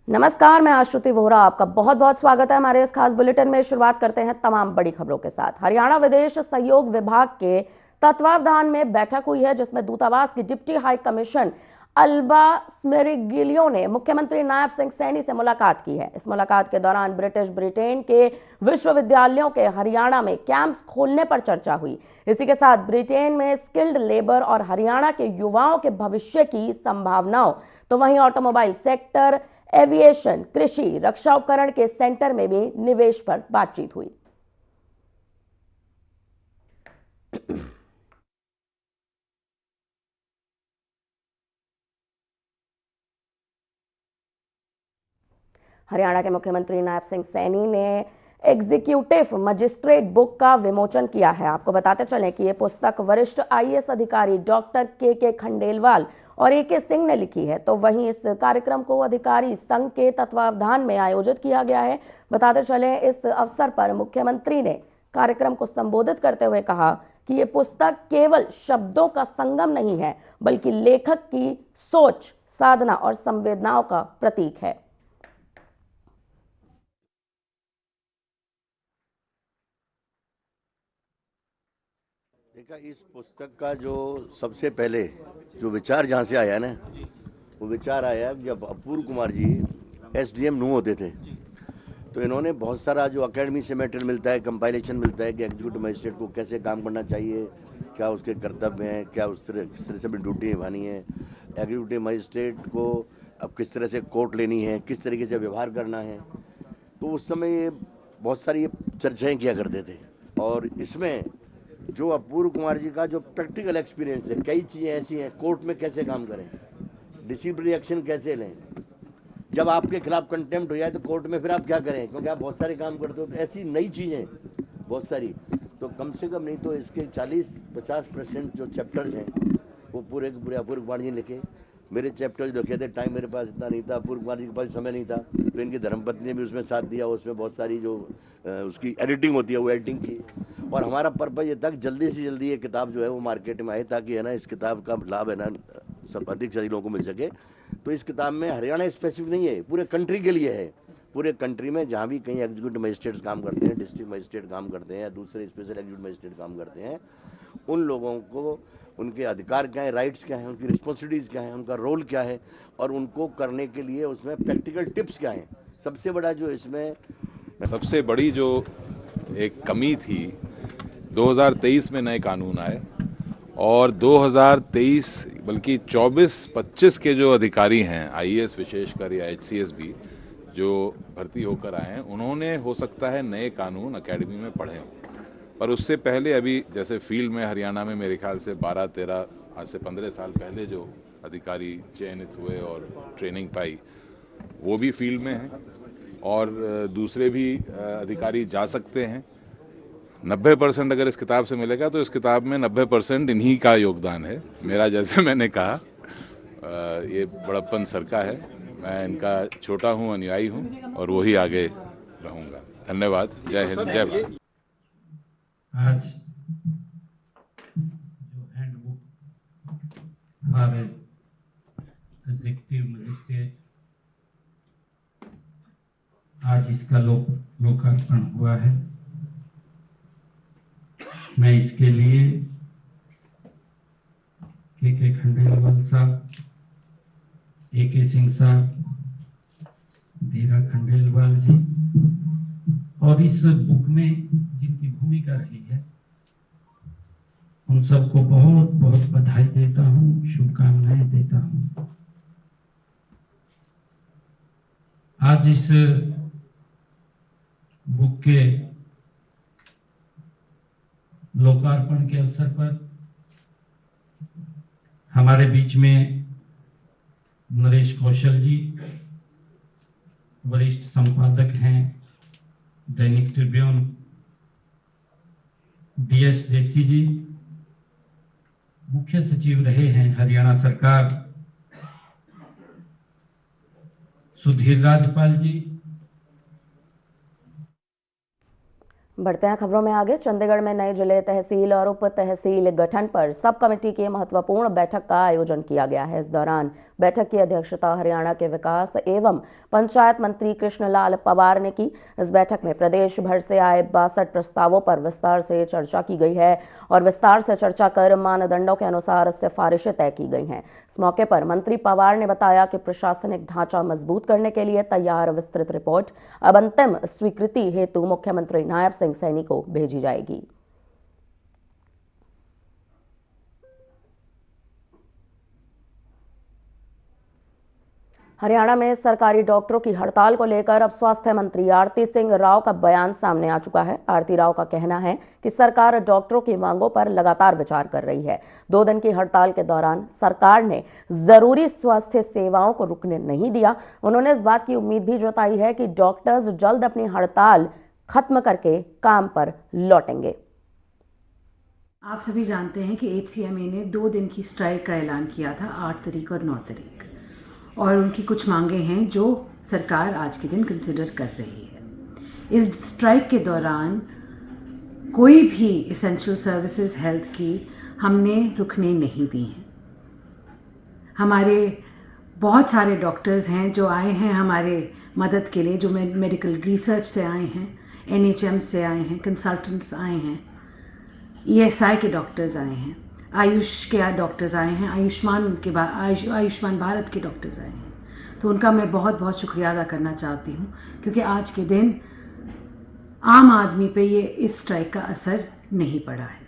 नमस्कार, मैं आश्रुति वोहरा। आपका बहुत बहुत स्वागत है हमारे इस खास बुलेटिन में। शुरुआत करते हैं तमाम बड़ी खबरों के साथ। हरियाणा विदेश सहयोग विभाग के तत्वावधान में बैठक हुई है, जिसमें दूतावास की डिप्टी हाई कमीशन अल्बा स्मेरिगिलियो ने मुख्यमंत्री नायब सिंह सैनी से मुलाकात की है। इस मुलाकात के दौरान ब्रिटिश ब्रिटेन के विश्वविद्यालयों के हरियाणा में कैंप्स खोलने पर चर्चा हुई। इसी के साथ ब्रिटेन में स्किल्ड लेबर और हरियाणा के युवाओं के भविष्य की संभावनाओं, तो वहीं ऑटोमोबाइल सेक्टर, एविएशन, कृषि, रक्षा उपकरण के सेंटर में भी निवेश पर बातचीत हुई। हरियाणा के मुख्यमंत्री नायब सिंह सैनी ने एग्जीक्यूटिव मजिस्ट्रेट बुक का विमोचन किया है। आपको बताते चलें कि यह पुस्तक वरिष्ठ आईएएस अधिकारी डॉक्टर के खंडेलवाल और एके सिंह ने लिखी है। तो वहीं इस कार्यक्रम को अधिकारी संघ के तत्वावधान में आयोजित किया गया है। बताते चलें, इस अवसर पर मुख्यमंत्री ने कार्यक्रम को संबोधित करते हुए कहा कि यह पुस्तक केवल शब्दों का संगम नहीं है, बल्कि लेखक की सोच, साधना और संवेदनाओं का प्रतीक है। देखा, इस पुस्तक का जो सबसे पहले जो विचार जहाँ से आया ना, वो विचार आया जब अपूर्व कुमार जी एसडीएम नू होते थे। तो इन्होंने बहुत सारा जो एकेडमी से मटेरियल मिलता है, कंपाइलेशन मिलता है कि एग्जीक्यूटिव मजिस्ट्रेट को कैसे काम करना चाहिए, क्या उसके कर्तव्य हैं, क्या उस तरह किस तरह से अपनी ड्यूटी निभानी है, एग्जीक्यूटिव मजिस्ट्रेट को अब किस तरह से कोर्ट लेनी है, किस तरीके से व्यवहार करना है। तो उस समय ये बहुत सारी ये चर्चाएँ किया करते थे। और इसमें जो अपूर्व कुमार जी का जो प्रैक्टिकल एक्सपीरियंस है, कई चीज़ें ऐसी हैं, कोर्ट में कैसे काम करें, डिसिप्लिनरी एक्शन कैसे लें, जब आपके खिलाफ कंटेम्प्ट हो जाए तो कोर्ट में फिर आप क्या करें, क्योंकि आप बहुत सारे काम करते हो। तो ऐसी नई चीज़ें बहुत सारी, तो कम से कम नहीं तो इसके 40-50% जो चैप्टर्स हैं वो पूरे के पूरे अपूर्व कुमार जी लिखे। मेरे चैप्टर्स लिखे थे, टाइम मेरे पास इतना नहीं था, अपूर्व कुमार जी के पास समय नहीं था, तो इनकी धर्मपत्नी ने भी उसमें साथ दिया। उसमें बहुत सारी जो उसकी एडिटिंग होती है वो एडिटिंग की। और हमारा पर्पज ये था कि जल्दी से जल्दी ये किताब जो है वो मार्केट में आए, ताकि है ना इस किताब का लाभ है ना सब अधिक से अधिक लोगों को मिल सके। तो इस किताब में हरियाणा स्पेसिफिक नहीं है, पूरे कंट्री के लिए है। पूरे कंट्री में जहाँ भी कहीं एग्जीक्यूटिव मजिस्ट्रेट्स काम करते हैं, डिस्ट्रिक्ट मजिस्ट्रेट काम करते हैं या दूसरे स्पेशल एग्जीक्यूटिव मजिस्ट्रेट काम करते हैं, उन लोगों को उनके अधिकार क्या है, राइट्स क्या है, उनकी रिस्पॉन्सिबिलिटीज़ क्या है, उनका रोल क्या है, और उनको करने के लिए उसमें प्रैक्टिकल टिप्स क्या हैं। सबसे बड़ा जो इसमें सबसे बड़ी जो एक कमी थी, 2023 में नए कानून आए और 2023 बल्कि 24-25 के जो अधिकारी हैं, आईएएस विशेषकर या एचसीएस भी जो भर्ती होकर आए हैं, उन्होंने हो सकता है नए कानून एकेडमी में पढ़े हों, पर उससे पहले अभी जैसे फील्ड में हरियाणा में मेरे ख्याल से 12-13 आज से 15 साल पहले जो अधिकारी चयनित हुए और ट्रेनिंग पाई, वो भी फील्ड में हैं और दूसरे भी अधिकारी जा सकते हैं। 90% अगर इस किताब से मिलेगा तो इस किताब में 90% इन्हीं का योगदान है। मेरा, जैसे मैंने कहा, ये बड़प्पन सर का है। मैं इनका छोटा हूँ, अनुयायी हूँ और वही आगे रहूँगा। धन्यवाद। जय हिंद, जय भारत। आज जो हैंडबुक हमारे एग्जीक्यूटिव मजिस्ट्रेट, आज इसका लोकार्पण हुआ है। मैं इसके लिए के खंडेलवाल साहब, एके सिंह साहब, धीरा खंडेलवाल जी और इस बुक में जिनकी भूमिका रही है, उन सबको बहुत बहुत बधाई देता हूँ, शुभकामनाएं देता हूँ। आज इस बुक के लोकार्पण के अवसर पर हमारे बीच में नरेश कौशल जी, वरिष्ठ संपादक हैं दैनिक ट्रिब्यून, डीएस देसी जी, मुख्य सचिव रहे हैं हरियाणा सरकार सुधीर राजपाल जी, बढ़ते हैं खबरों में आगे। चंडीगढ़ में नए जिले, तहसील और उप तहसील गठन पर सब कमेटी की महत्वपूर्ण बैठक का आयोजन किया गया है। इस दौरान बैठक की अध्यक्षता हरियाणा के विकास एवं पंचायत मंत्री कृष्णलाल पंवार ने की। इस बैठक में प्रदेश भर से आए 62 प्रस्तावों पर विस्तार से चर्चा की गई है और विस्तार से चर्चा कर मानदंडों के अनुसार सिफारिशें तय की गई हैं। इस मौके पर मंत्री पंवार ने बताया कि प्रशासनिक ढांचा मजबूत करने के लिए तैयार विस्तृत रिपोर्ट अब अंतिम स्वीकृति हेतु मुख्यमंत्री नायब सिंह सैनी को भेजी जाएगी। हरियाणा में सरकारी डॉक्टरों की हड़ताल को लेकर अब स्वास्थ्य मंत्री आरती सिंह राव का बयान सामने आ चुका है। आरती राव का कहना है कि सरकार डॉक्टरों की मांगों पर लगातार विचार कर रही है। 2 दिन की हड़ताल के दौरान सरकार ने जरूरी स्वास्थ्य सेवाओं को रुकने नहीं दिया। उन्होंने इस बात की उम्मीद भी जताई है कि डॉक्टर्स जल्द अपनी हड़ताल खत्म करके काम पर लौटेंगे। आप सभी जानते हैं कि HCMA ने 2 दिन की स्ट्राइक का ऐलान किया था, 8 तारीख और 9 तारीख, और उनकी कुछ मांगे हैं जो सरकार आज के दिन कंसिडर कर रही है। इस स्ट्राइक के दौरान कोई भी एसेंशियल सर्विसेज हेल्थ की हमने रुकने नहीं दी हैं। हमारे बहुत सारे डॉक्टर्स हैं जो आए हैं हमारे मदद के लिए, जो मेडिकल रिसर्च से आए हैं, NHM से आए हैं, कंसल्टेंट्स आए हैं, ESI के डॉक्टर्स आए हैं, आयुष के डॉक्टर्स आए हैं, आयुष्मान भारत के डॉक्टर्स आए हैं। तो उनका मैं बहुत बहुत शुक्रिया अदा करना चाहती हूँ, क्योंकि आज के दिन आम आदमी पे ये इस स्ट्राइक का असर नहीं पड़ा है।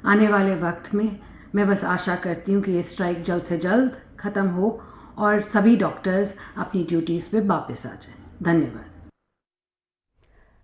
आने वाले वक्त में मैं बस आशा करती हूँ कि ये स्ट्राइक जल्द से जल्द ख़त्म हो और सभी डॉक्टर्स अपनी ड्यूटीज़ पे वापस आ जाएं। धन्यवाद।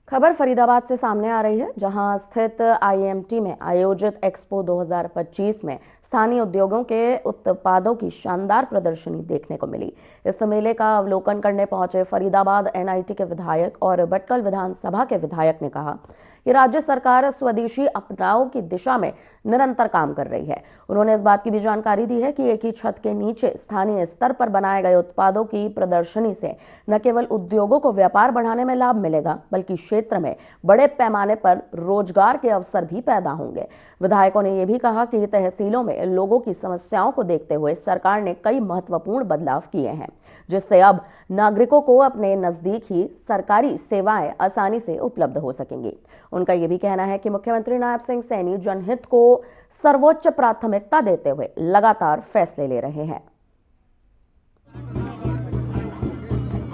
खबर फरीदाबाद से सामने आ रही है, जहां स्थित IMT में आयोजित एक्सपो 2025 में स्थानीय उद्योगों के उत्पादों की शानदार प्रदर्शनी देखने को मिली। इस मेले का अवलोकन करने पहुंचे फरीदाबाद NIT के विधायक और भटकल विधानसभा के विधायक ने कहा कि राज्य सरकार स्वदेशी अपनाव की दिशा में निरंतर काम कर रही है। उन्होंने इस बात की भी जानकारी दी है कि एक ही छत के नीचे स्थानीय स्तर पर बनाए गए उत्पादों की प्रदर्शनी से न केवल उद्योगों को व्यापार बढ़ाने में लाभ मिलेगा, बल्कि क्षेत्र में बड़े पैमाने पर रोजगार के अवसर भी पैदा होंगे। विधायकों ने यह भी कहा कि तहसीलों में लोगों की समस्याओं को देखते हुए सरकार ने कई महत्वपूर्ण बदलाव किए हैं, जिससे अब नागरिकों को अपने नजदीक ही सरकारी सेवाएं आसानी से उपलब्ध हो सकेंगी। उनका यह भी कहना है कि मुख्यमंत्री नायब सिंह सैनी जनहित को सर्वोच्च प्राथमिकता देते हुए लगातार फैसले ले रहे हैं।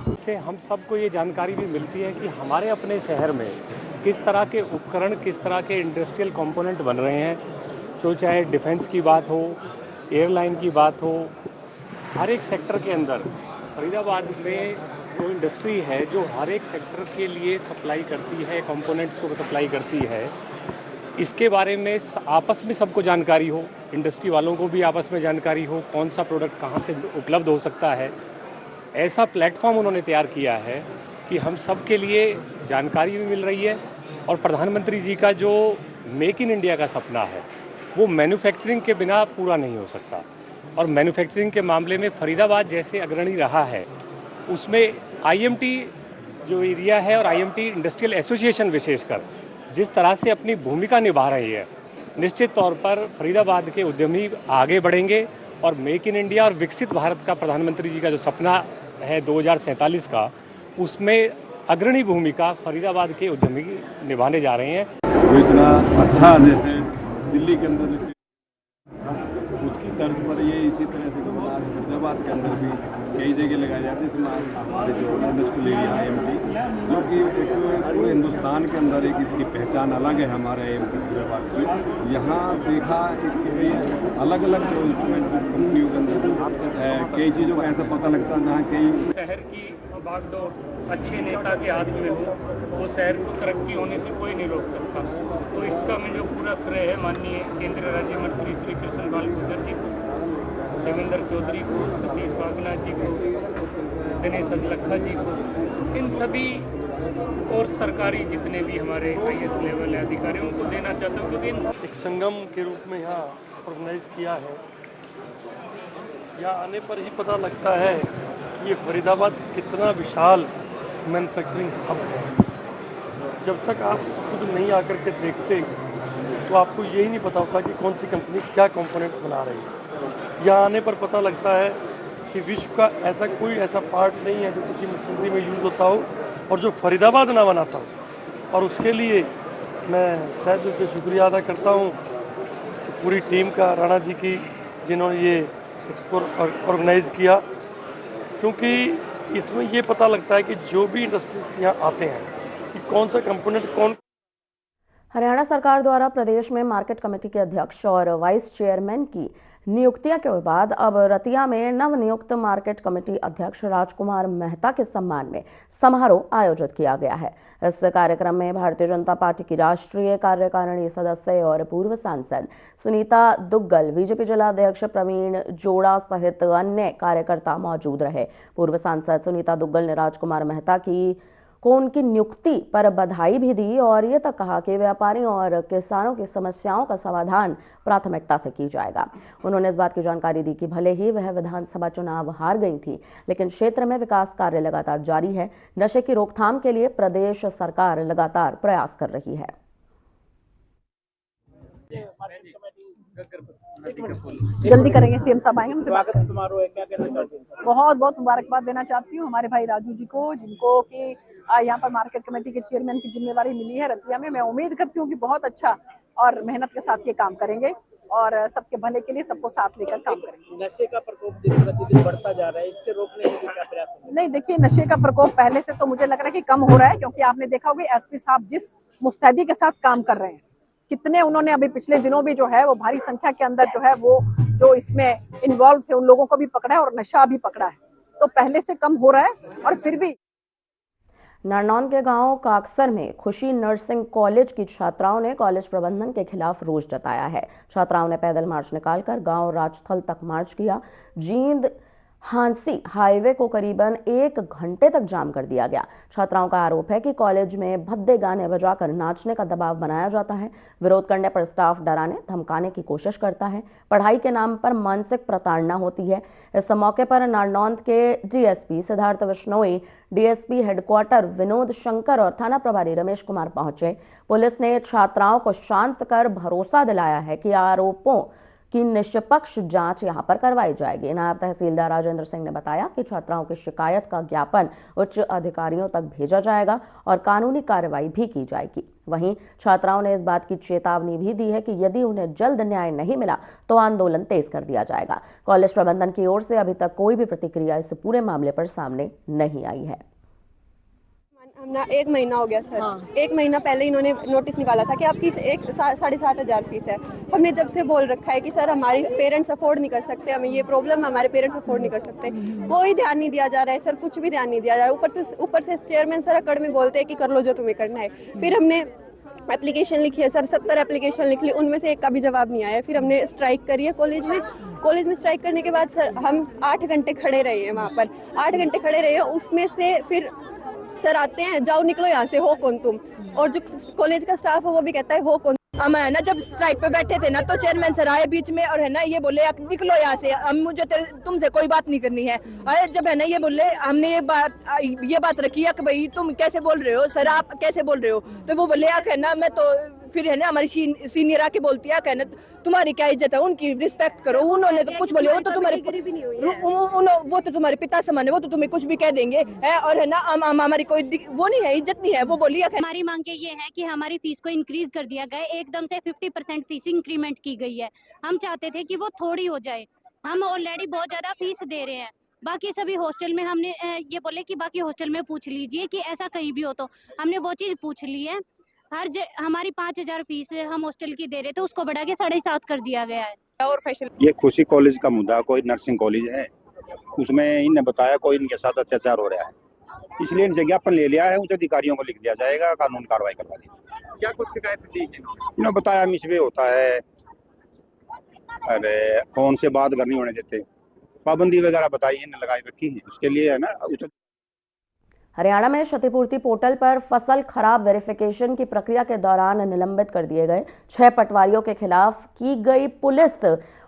इससे हम सबको ये जानकारी भी मिलती है कि हमारे अपने शहर में किस तरह के उपकरण, किस तरह के इंडस्ट्रियल कंपोनेंट बन रहे हैं, जो चाहे डिफेंस की बात हो, एयरलाइन की बात हो, हर एक सेक्टर के अंदर फरीदाबाद में जो इंडस्ट्री है जो हर एक सेक्टर के लिए सप्लाई करती है, कंपोनेंट्स को सप्लाई करती है, इसके बारे में आपस में सबको जानकारी हो, इंडस्ट्री वालों को भी आपस में जानकारी हो, कौन सा प्रोडक्ट कहाँ से उपलब्ध हो सकता है। ऐसा प्लेटफॉर्म उन्होंने तैयार किया है कि हम सब के लिए जानकारी भी मिल रही है और प्रधानमंत्री जी का जो मेक इन इंडिया का सपना है वो मैन्युफैक्चरिंग के बिना पूरा नहीं हो सकता। और मैन्युफैक्चरिंग के मामले में फरीदाबाद जैसे अग्रणी रहा है, उसमें IMT जो एरिया है और IMT इंडस्ट्रियल एसोसिएशन विशेषकर जिस तरह से अपनी भूमिका निभा रही है, निश्चित तौर पर फरीदाबाद के उद्यमी आगे बढ़ेंगे और मेक इन इंडिया और विकसित भारत का प्रधानमंत्री जी का जो सपना है 2047 का, उसमें अग्रणी भूमिका फरीदाबाद के उद्यमी निभाने जा रहे हैं। वो इतना अच्छा जैसे दिल्ली के अंदर उसकी तर्ज पर ये इसी तरह से फरीदाबाद के अंदर भी कई जगह लगाए जाते हैं। हमारे जो इंडस्ट्रियल एरिया IMT जो कि पूरे हिंदुस्तान के अंदर एक इसकी पहचान अलग है हमारे IMT फरीदाबाद की। यहाँ देखा कि अलग अलग जो इंस्ट्रूमेंट कंपनियों के अंदर कई चीज़ों का ऐसा पता लगता है जहाँ कई शहर की भागदौड़ अच्छे नेता के हाथ में हो, वो शहर को तरक्की होने से कोई नहीं रोक सकता। तो इसका मुझे पूरा श्रेय है माननीय केंद्रीय राज्य मंत्री श्री कृष्णलाल गुर्जर जी को, देवेंद्र चौधरी को, सतीश बागनाथ जी को, दिनेश अदलखा जी को, इन सभी और सरकारी जितने भी हमारे IAS लेवल अधिकारियों को देना चाहता हूँ, क्योंकि एक संगम के रूप में यहाँ ऑर्गेनाइज किया है। यहाँ आने पर ही पता लगता है कि ये फरीदाबाद कितना विशाल मैन्युफैक्चरिंग हब है। जब तक आप खुद नहीं आकर के देखते तो आपको यही नहीं पता होता कि कौन सी कंपनी क्या कंपोनेंट बना रही है। यहाँ आने पर पता लगता है कि विश्व का ऐसा कोई ऐसा पार्ट नहीं है जो किसी मशीनरी में यूज़ होता हो और जो फरीदाबाद ना बनाता हो। और उसके लिए मैं शायद उनसे शुक्रिया अदा करता हूँ कि पूरी टीम का, राणा जी की, जिन्होंने ये एक्सपो ऑर्गेनाइज़ किया, क्योंकि इसमें ये पता लगता है कि जो भी इंडस्ट्रिस्ट यहाँ आते हैं कि कौन सा कंपोनेंट कौन। हरियाणा सरकार द्वारा प्रदेश में मार्केट कमेटी के अध्यक्ष और वाइस चेयरमैन की नियुक्तियां के बाद अब रतिया में नवनियुक्त मार्केट कमेटी अध्यक्ष राजकुमार मेहता के सम्मान में समारोह आयोजित किया गया है। इस कार्यक्रम में भारतीय जनता पार्टी की राष्ट्रीय कार्यकारिणी सदस्य और पूर्व सांसद सुनीता दुग्गल, बीजेपी जिलाध्यक्ष प्रवीण जोड़ा सहित अन्य कार्यकर्ता मौजूद रहे। पूर्व सांसद सुनीता दुग्गल ने राजकुमार मेहता को उनकी नियुक्ति पर बधाई भी दी और ये तक कहा कि व्यापारियों और किसानों की समस्याओं का समाधान प्राथमिकता से की जाएगा। उन्होंने इस बात की जानकारी दी कि भले ही वह विधानसभा चुनाव हार गई थी, लेकिन क्षेत्र में विकास कार्य लगातार जारी है। नशे की रोकथाम के लिए प्रदेश सरकार लगातार प्रयास कर रही है। जल्दी करेंगे, सीएम साहब आएंगे। स्वागत समारोह है, क्या कहना चाहते हैं? बहुत बहुत मुबारकबाद देना चाहती हूँ हमारे भाई राजू जी को, जिनको कि यहाँ पर मार्केट कमेटी के चेयरमैन की जिम्मेवारी मिली है रतिया में। मैं उम्मीद करती हूँ कि बहुत अच्छा और मेहनत के साथ ये काम करेंगे और सबके भले के लिए सबको साथ लेकर काम करेंगे। नशे का प्रकोप दिन प्रतिदिन बढ़ता जा रहा है, इसके रोकने के क्या प्रयास है? नहीं, देखिए, नशे का प्रकोप पहले से तो मुझे लग रहा है कि कम हो रहा है, क्योंकि आपने देखा होगा एसपी साहब जिस मुस्तैदी के साथ काम कर रहे हैं, कितने उन्होंने अभी पिछले दिनों भी जो है वो भारी संख्या के अंदर जो है वो जो इसमें इन्वॉल्व थे उन लोगों को भी पकड़ा है और नशा भी पकड़ा है, तो पहले से कम हो रहा है। और फिर भी नारनौंद के गांव काकसर में खुशी नर्सिंग कॉलेज की छात्राओं ने कॉलेज प्रबंधन के खिलाफ रोष जताया है। छात्राओं ने पैदल मार्च निकालकर गांव राजस्थल तक मार्च किया। जींद हांसी हाईवे को करीबन 1 घंटे तक जाम कर दिया गया। छात्राओं का आरोप है कि कॉलेज में भद्दे गाने बजाकर नाचने का दबाव बनाया जाता है। विरोध करने पर स्टाफ डराने धमकाने की कोशिश करता है। पढ़ाई के नाम पर मानसिक प्रताड़ना होती है। इस मौके पर नारनौंद के DSP Siddharth Vishnoi, DSP headquarter Vinod Shankar और थाना प्रभारी रमेश कुमार पहुंचे। पुलिस ने छात्राओं को शांत कर भरोसा दिलाया है कि आरोपों की निष्पक्ष जांच यहां पर करवाई जाएगी। नायब तहसीलदार राजेंद्र सिंह ने बताया कि छात्राओं की शिकायत का ज्ञापन उच्च अधिकारियों तक भेजा जाएगा और कानूनी कार्रवाई भी की जाएगी। वहीं छात्राओं ने इस बात की चेतावनी भी दी है कि यदि उन्हें जल्द न्याय नहीं मिला तो आंदोलन तेज कर दिया जाएगा। कॉलेज प्रबंधन की ओर से अभी तक कोई भी प्रतिक्रिया इस पूरे मामले पर सामने नहीं आई है। हमने 1 महीना हो गया सर। हाँ। 1 महीना पहले इन्होंने नोटिस निकाला था कि आपकी 7,500 फीस है। हमने जब से बोल रखा है कि सर हमारे पेरेंट्स अफोर्ड नहीं कर सकते, हमें ये प्रॉब्लम है, हमारे पेरेंट्स अफोर्ड नहीं कर सकते। कोई ध्यान नहीं दिया जा रहा है सर, कुछ भी ध्यान नहीं दिया जा रहा है। ऊपर से चेयरमैन सर अकड़ में बोलते हैं कि कर लो जो तुम्हें करना है। फिर हमने एप्लीकेशन लिखी है सर, 70 एप्लीकेशन लिख ली, उनमें से एक का भी जवाब नहीं आया। फिर हमने स्ट्राइक करी है कॉलेज में स्ट्राइक करने के बाद सर हम 8 घंटे खड़े रहे हैं वहाँ पर। 8 घंटे खड़े रहे हैं, उसमें से फिर सर आते हैं, जाओ निकलो यहाँ से, हो कौन तुम? और जो कॉलेज का स्टाफ है वो भी कहता है हो कौन। हम है ना जब स्ट्राइक पे बैठे थे ना तो चेयरमैन सर आए बीच में और है ना ये बोले निकलो यहाँ से, हम मुझे तुमसे कोई बात नहीं करनी है। अरे जब है ना ये बोले, हमने ये बात रखी है कि भाई तुम कैसे बोल रहे हो सर, आप कैसे बोल रहे हो? तो वो बोले है ना मैं तो फिर है ना हमारी सीनियर आके बोलती है कहना तुम्हारी क्या इज्जत है, उनकी रिस्पेक्ट करो। उन्होंने तो कुछ बोले, वो तो तुम्हारे पिता समान है, वो तो तुम्हें कुछ भी कह देंगे है। और है ना हमारी कोई वो नहीं है, इज्जत नहीं है। वो बोली हमारी मांग ये है कि हमारी फीस को इंक्रीज कर दिया गया, एकदम से 50% फीस इंक्रीमेंट की गई है। हम चाहते थे कि वो थोड़ी हो जाए, हम ऑलरेडी बहुत ज्यादा फीस दे रहे हैं। बाकी सभी हॉस्टल में हमने ये बोले कि बाकी हॉस्टल में पूछ लीजिए कि ऐसा कहीं भी हो, तो हमने वो चीज पूछ ली है। हमारी 5,000 फीस हम हॉस्टल की दे रहे थे, उसको बढ़ा के 7,500 कर दिया गया है। और ये खुशी कॉलेज का मुद्दा कोई नर्सिंग कॉलेज है, उसमें इन्हें बताया कोई इनके साथ अत्याचार हो रहा है, इसलिए इनसे ज्ञापन ले लिया है। उच्च अधिकारियों को लिख दिया जाएगा, कानून कार्रवाई करवा दी। क्या कुछ शिकायत थी? इन्होंने बताया मिसबे होता है, अरे फोन से बात करनी होने देते, पाबंदी वगैरह बताई इन्हें लगाई रखी है, उसके लिए है ना। हरियाणा में क्षतिपूर्ति पोर्टल पर फसल खराब वेरिफिकेशन की प्रक्रिया के दौरान निलंबित कर दिए गए 6 पटवारियों के खिलाफ की गई पुलिस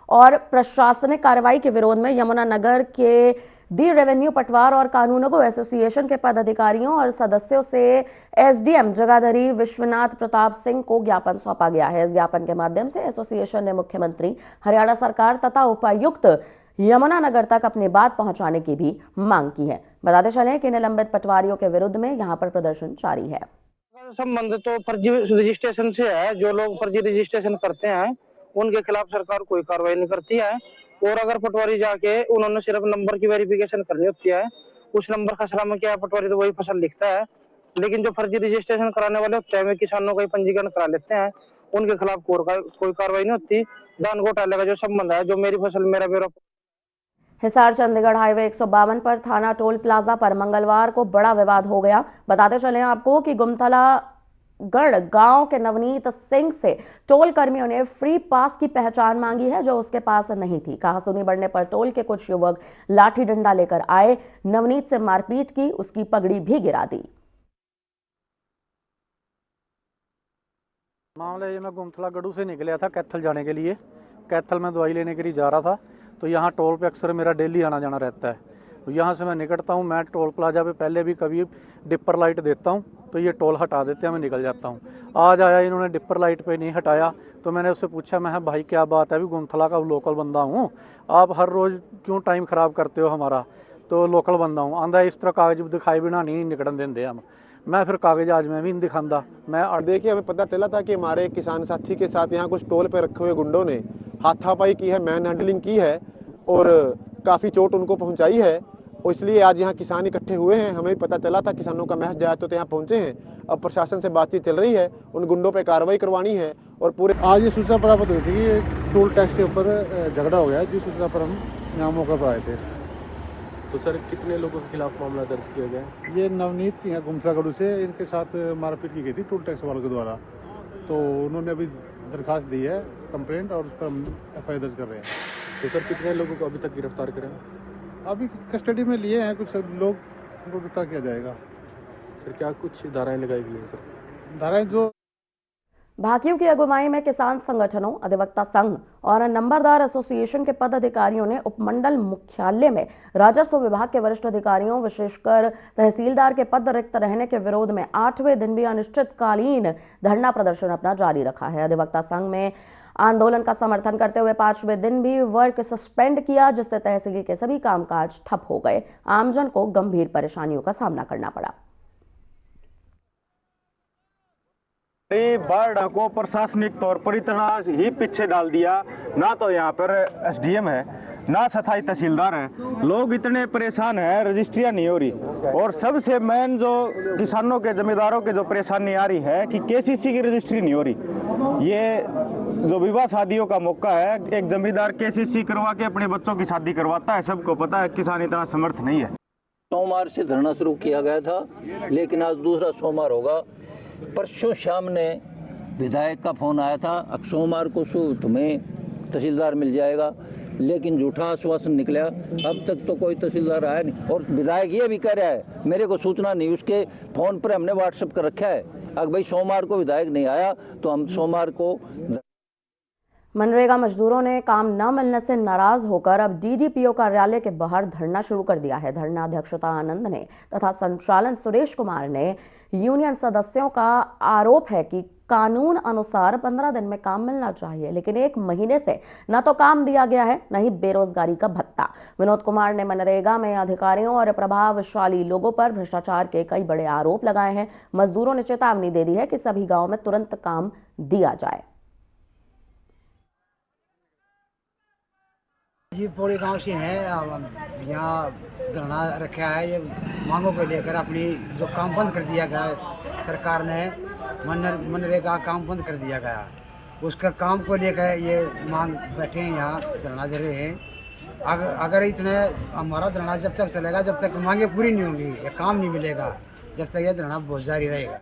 और प्रशासनिक कार्रवाई के विरोध में यमुनानगर के दी रेवेन्यू पटवार और कानूनगो एसोसिएशन के पदाधिकारियों और सदस्यों से एसडीएम जगाधरी विश्वनाथ प्रताप सिंह को ज्ञापन सौंपा गया है। इस ज्ञापन के माध्यम से एसोसिएशन ने मुख्यमंत्री, हरियाणा सरकार तथा उपायुक्त यमुनानगर तक अपनी बात पहुंचाने की भी मांग की है। बताते चलें कि निलंबित पटवारियों के विरुद्ध में यहां पर प्रदर्शन जारी है। संबंध तो फर्जी रजिस्ट्रेशन से है। जो लोग फर्जी रजिस्ट्रेशन करते हैं उनके खिलाफ सरकार कोई कार्रवाई नहीं करती है। और अगर पटवारी जाके उन्होंने सिर्फ नंबर की वेरिफिकेशन करनी होती है, उस नंबर खसरा में क्या है, पटवारी तो वही फसल लिखता है। लेकिन जो फर्जी रजिस्ट्रेशन कराने वाले होते हैं वे किसानों का पंजीकरण करा लेते हैं, उनके खिलाफ कोई कार्रवाई नहीं होती। धान घोटाले का जो संबंध है, जो मेरी फसल मेरा ब्यौरा। हिसार चंडीगढ़ हाईवे 152 पर थाना टोल प्लाजा पर मंगलवार को बड़ा विवाद हो गया। बताते चले आपको कि गुमथलागढ़ गांव के नवनीत सिंह से टोल कर्मियों ने फ्री पास की पहचान मांगी है, जो उसके पास नहीं थी। कहासुनी बढ़ने पर टोल के कुछ युवक लाठी डंडा लेकर आए, नवनीत से मारपीट की, उसकी पगड़ी भी गिरा दी। मामला ये, मैं गुमथलागढ़ से निकला था कैथल जाने के लिए। कैथल में दवाई लेने के लिए जा रहा था, तो यहाँ टोल पे अक्सर मेरा डेली आना जाना रहता है। तो यहाँ से मैं निकलता हूँ। मैं टोल प्लाजा पे पहले भी कभी डिपर लाइट देता हूँ तो ये टोल हटा देते हैं, मैं निकल जाता हूँ। आज आया, इन्होंने डिपर लाइट पे नहीं हटाया, तो मैंने उससे पूछा, मैं भाई क्या बात है, अभी गुमथला का लोकल बंदा हूँ, आप हर रोज़ क्यों टाइम ख़राब करते हो हमारा? तो लोकल बंदा हूँ, आंदा इस तरह कागज दिखाए बिना नहीं निकलन देंगे हम। मैं फिर कागज आज मैं भी नहीं दिखाता। मैं देखिए, हमें पता चला था कि हमारे किसान साथी के साथ यहाँ कुछ टोल पे रखे हुए गुंडों ने हाथापाई की है, मैन हैंडलिंग की है और काफ़ी चोट उनको पहुंचाई है। और इसलिए आज यहाँ किसान इकट्ठे हुए हैं। हमें पता चला था किसानों का मैसेज आया तो यहाँ पहुंचे हैं। अब प्रशासन से बातचीत चल रही है, उन गुंडों पे कार्रवाई करवानी है। और पूरे आज ये सूचना प्राप्त हुई थी कि टोल टैक्स के ऊपर झगड़ा हो गया, जिस सूचना पर हम यहाँ मौके पर आए थे। तो सर, कितने लोगों के खिलाफ मामला दर्ज किया गया? ये नवनीत सिंह है गुमथलागढ़ से, इनके साथ मारपीट की गई थी टोल टैक्स वालों के द्वारा। तो उन्होंने अभी दरखास्त दी है, कंप्लेंट, और उस पर हम FIR दर्ज कर रहे हैं। तो सर, कितने लोगों को अभी तक गिरफ्तार करें? अभी कस्टडी में लिए हैं कुछ लोग, उनको गिरफ्तार किया जाएगा। सर, क्या कुछ धाराएं लगाई गई हैं? सर, धाराएं जो भाकियों की अगुवाई में किसान संगठनों, अधिवक्ता संघ और नंबरदार एसोसिएशन के पदाधिकारियों ने उपमंडल मुख्यालय में राजस्व विभाग के वरिष्ठ अधिकारियों, विशेषकर तहसीलदार के पद रिक्त रहने के विरोध में 8वें दिन भी अनिश्चितकालीन धरना प्रदर्शन अपना जारी रखा है। अधिवक्ता संघ में आंदोलन का समर्थन करते हुए 5वें दिन भी वर्क सस्पेंड किया, जिससे तहसील के सभी कामकाज ठप हो गए। आमजन को गंभीर परेशानियों का सामना करना पड़ा। बाढ़ को प्रशासनिक तौर पर इतना ही पीछे डाल दिया। ना तो यहाँ पर SDM है, ना स्थायी तहसीलदार है। लोग इतने परेशान हैं, रजिस्ट्रियाँ नहीं हो रही। और सबसे मेन जो किसानों के जमींदारों के जो परेशानी आ रही है कि KCC की रजिस्ट्री नहीं हो रही। ये जो विवाह शादियों का मौका है, एक जमींदार KCC करवा के अपने बच्चों की शादी करवाता है, सबको पता है। किसान इतना समर्थ नहीं है। सोमवार से धरना शुरू किया गया था, लेकिन आज दूसरा सोमवार होगा। परसों शाम ने विधायक का फोन आया था, अब सोमवार को तुम्हें तहसीलदार मिल जाएगा, लेकिन झूठा आश्वासन निकला। अब तक तो कोई तहसीलदार आया नहीं। और विधायक ये भी कह रहा है, मेरे को सूचना नहीं, उसके फोन पर हमने WhatsApp कर रखा है। अगर भाई सोमवार को विधायक नहीं आया तो हम सोमवार को। मनरेगा मजदूरों ने काम न मिलने से नाराज होकर अब DDPO कार्यालय के बाहर धरना शुरू कर दिया है। धरना अध्यक्षता आनंद ने तथा संचालन सुरेश कुमार ने। यूनियन सदस्यों का आरोप है कि कानून अनुसार 15 दिन में काम मिलना चाहिए, लेकिन 1 महीने से न तो काम दिया गया है, न ही बेरोजगारी का भत्ता। विनोद कुमार ने मनरेगा में अधिकारियों और प्रभावशाली लोगों पर भ्रष्टाचार के कई बड़े आरोप लगाए हैं। मजदूरों ने चेतावनी दे दी है कि सभी गांव में तुरंत काम दिया जाए। जी, पूरे गांव से हैं, यहाँ धरना रखा है ये मांगों को लेकर। अपनी जो काम बंद कर दिया गया सरकार ने, मनरेगा काम बंद कर दिया गया, उसका काम को लेकर ये मांग बैठे हैं, यहाँ धरना दे रहे हैं। अगर इतने हमारा धरना जब तक चलेगा, जब तक मांगे पूरी नहीं होंगी, ये काम नहीं मिलेगा, जब तक ये धरना बहुत जारी रहेगा।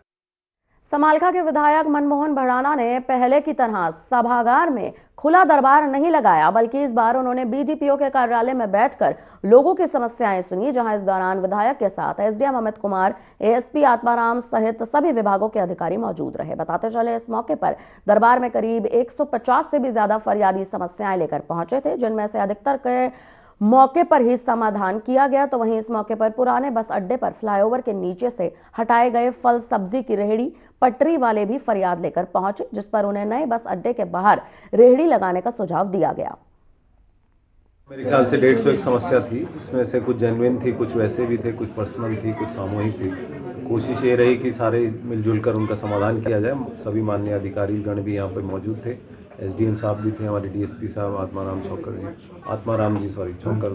समालखा के विधायक मनमोहन भड़ाना ने पहले की तरह सभागार में खुला दरबार नहीं लगाया, बल्कि इस बार उन्होंने BDPO के कार्यालय में बैठकर लोगों की समस्याएं सुनी, जहां इस दौरान विधायक के साथ SDM अमित कुमार, ASP आत्माराम सहित सभी विभागों के अधिकारी मौजूद रहे। बताते चले, इस मौके पर दरबार में करीब 150 से भी ज्यादा फरियादी समस्याएं लेकर पहुंचे थे, जिनमें से अधिकतर के मौके पर ही समाधान किया गया। तो वहीं इस मौके पर पुराने बस अड्डे पर फ्लाईओवर के नीचे से हटाए गए फल सब्जी की रेहड़ी पटरी वाले भी फरियाद लेकर पहुंचे, जिस पर उन्हें नए बस अड्डे के बाहर रेहड़ी लगाने का सुझाव दिया गया। मेरे ख्याल से 150 समस्या थी, जिसमें से कुछ जेन्युइन थी, कुछ वैसे भी थे, कुछ पर्सनल थी, कुछ सामूहिक थी। कोशिश ये रही कि सारे मिलजुल कर उनका समाधान किया जाए। सभी माननीय अधिकारी गण भी यहाँ पर मौजूद थे, एसडीएम साहब भी थे, हमारे डीएसपी साहब आत्माराम चौकर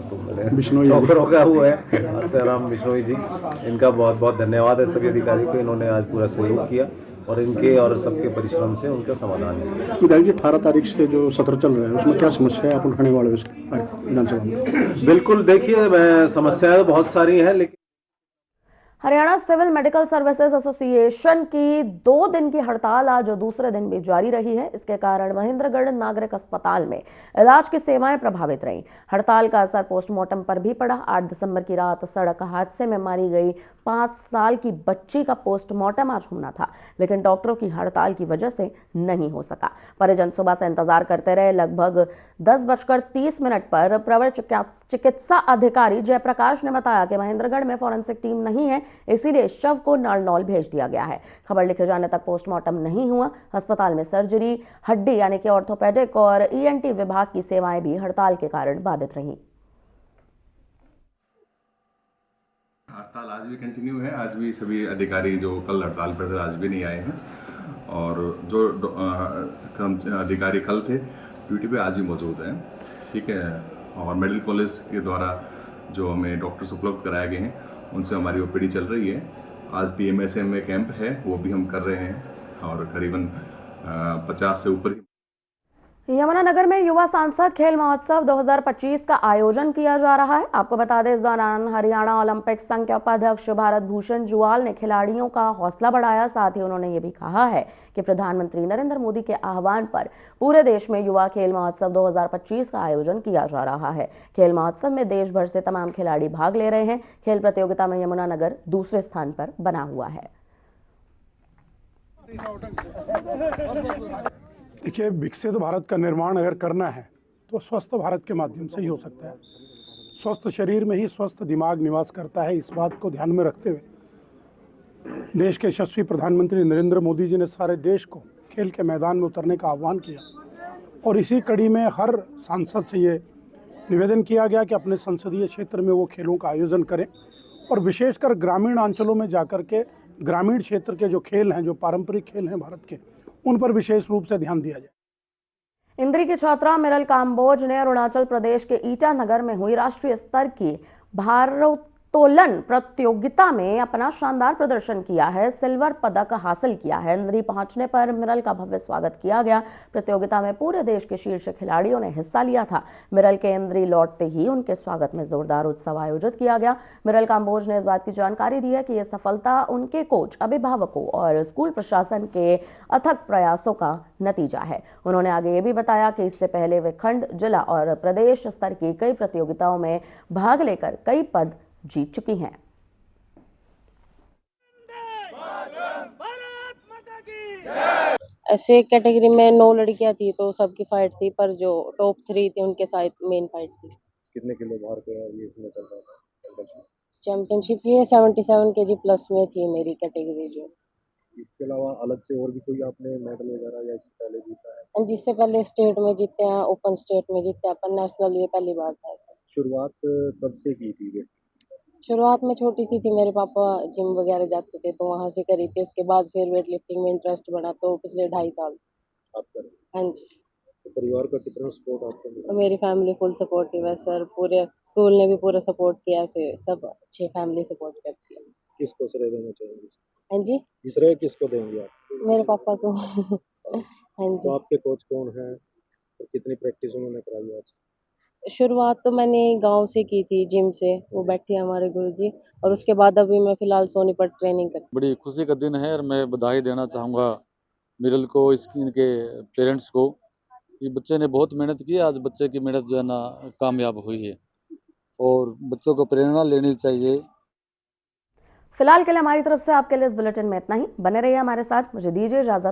तो मैंने चौकर हो गया हुआ है, आत्माराम बिश्नोई जी, इनका बहुत बहुत धन्यवाद है सभी अधिकारी को। इन्होंने आज पूरा सहयोग किया और इनके और सबके परिश्रम से उनका समाधान है। विधायक जी 18 तारीख से जो सत्र चल रहा है उसमें क्या समस्या है आप उठाने वाले विधानसभा में? बिल्कुल, देखिए समस्याएं तो बहुत सारी हैं, लेकिन Haryana civil medical services association की 2 दिन की हड़ताल आज दूसरे दिन भी जारी रही है। इसके कारण महेंद्रगढ़ नागरिक अस्पताल में इलाज की सेवाएं प्रभावित रहीं। हड़ताल का असर पोस्टमार्टम पर भी पड़ा। 8 दिसंबर की रात सड़क हादसे में मारी गई 5 साल की बच्ची का पोस्टमार्टम आज होना था, लेकिन डॉक्टरों की हड़ताल की वजह से नहीं हो सका। परिजन सुबह से इंतजार करते रहे। लगभग 10:30 पर प्रवर चिकित्सा अधिकारी जयप्रकाश ने बताया कि महेंद्रगढ़ में फॉरेंसिक टीम नहीं है, इसीलिए शव को नारनौल भेज दिया गया है। खबर लिखे जाने तक पोस्टमार्टम नहीं हुआ। अस्पताल में सर्जरी, हड्डी यानी कि ऑर्थोपेडिक और ईएनटी विभाग की सेवाएं भी हड़ताल के कारण बाधित रहीं। हड़ताल आज भी कंटिन्यू है। आज भी सभी अधिकारी जो कल हड़ताल पर थे आज भी नहीं आए हैं, और जो अधिकारी कल थे ड्यूटी पे आज भी मौजूद हैं। ठीक है, और मेडिकल कॉलेज के द्वारा जो हमें डॉक्टर्स उपलब्ध कराए गए हैं उनसे हमारी ओपीडी चल रही है। आज पीएमएसएम में कैंप है, वो भी हम कर रहे हैं, और करीबन 50 से ऊपर। यमुनानगर में युवा सांसद खेल महोत्सव 2025 का आयोजन किया जा रहा है। आपको बता दें, इस दौरान हरियाणा ओलंपिक संघ के उपाध्यक्ष भारत भूषण जुआल ने खिलाड़ियों का हौसला बढ़ाया। साथ ही उन्होंने ये भी कहा है कि प्रधानमंत्री नरेंद्र मोदी के आह्वान पर पूरे देश में युवा खेल महोत्सव 2025 का आयोजन किया जा रहा है। खेल महोत्सव में देश भर से तमाम खिलाड़ी भाग ले रहे हैं। खेल प्रतियोगिता में यमुनानगर दूसरे स्थान पर बना हुआ है। देखिए, विकसित भारत का निर्माण अगर करना है तो स्वस्थ भारत के माध्यम से ही हो सकता है। स्वस्थ शरीर में ही स्वस्थ दिमाग निवास करता है। इस बात को ध्यान में रखते हुए देश के यशस्वी प्रधानमंत्री नरेंद्र मोदी जी ने सारे देश को खेल के मैदान में उतरने का आह्वान किया, और इसी कड़ी में हर सांसद से ये निवेदन किया गया कि अपने संसदीय क्षेत्र में वो खेलों का आयोजन करें, और विशेषकर ग्रामीण अंचलों में जाकर के ग्रामीण क्षेत्र के जो खेल हैं, जो पारंपरिक खेल हैं भारत के, उन पर विशेष रूप से ध्यान दिया जाए। इंद्री की छात्रा मिरल काम्बोज ने अरुणाचल प्रदेश के ईटानगर में हुई राष्ट्रीय स्तर की भारोत्तोलन प्रतियोगिता में अपना शानदार प्रदर्शन किया है। सिल्वर पदक हासिल किया है। इंद्री पहुंचने पर मिरल का भव्य स्वागत किया गया। प्रतियोगिता में पूरे देश के शीर्ष खिलाड़ियों ने हिस्सा लिया था। मिरल के इंद्री लौटते ही उनके स्वागत में जोरदार उत्सव आयोजित किया गया। मिरल काम्बोज ने इस बात की जानकारी दी है कि यह सफलता उनके कोच, अभिभावकों और स्कूल प्रशासन के अथक प्रयासों का नतीजा है। उन्होंने आगे ये भी बताया कि इससे पहले वे खंड, जिला और प्रदेश स्तर की कई प्रतियोगिताओं में भाग लेकर कई पद जीत चुकी हैं। ऐसे कैटेगरी में 9 लड़कियां थी, तो सबकी फाइट थी, पर जो टॉप 3 थी उनके साथ मेन फाइट थी। कितने किलो भार पे ये इसमें चल रहा था चैंपियनशिप ये 77 kg प्लस में थी मेरी कैटेगरी। जो इसके अलावा अलग से और भी कोई आपने मेडल वगैरह या इससे पहले जीता है? जिससे पहले स्टेट में जीते हैं, ओपन स्टेट में जीते हैं, पर नेशनल ये पहली बार था। शुरुआत कब से की थी ये? शुरुआत में छोटी सी थी, मेरे पापा जिम वगैरह जाते थे तो वहाँ से करी थी। उसके बाद फिर वेट लिफ्टिंग में इंटरेस्ट बना, तो पिछले 2.5 साल। आप कर? हाँ जी। तो परिवार का कितना सपोर्ट आपको मिला? तो मेरी फैमिली फुल सपोर्टिव है सर। पूरे स्कूल ने भी पूरा सपोर्ट किया, से सब अच्छे फैमिली सपोर्ट करती है। किसको श्रेय देना चाहेंगे? हाँ जी, श्रेय किसको देंगे आप? मेरे पापा को। हाँ जी। तो आपके कोच कौन है और कितनी प्रैक्टिस उन्होंने कराई आज? शुरुआत तो मैंने गांव से की थी, जिम से। वो बैठे हमारे गुरुजी, और उसके बाद अभी मैं फिलहाल सोनीपत ट्रेनिंग कर। बड़ी खुशी का दिन है, और मैं बधाई देना चाहूँगा मिरल को, इनके पेरेंट्स को। ये बच्चे ने बहुत मेहनत की, आज बच्चे की मेहनत जो है ना कामयाब हुई है, और बच्चों को प्रेरणा लेनी चाहिए। फिलहाल के लिए हमारी तरफ से आपके लिए इस बुलेटिन में इतना ही। बने रहिए हमारे साथ। मुझे दीजिए इजाजत।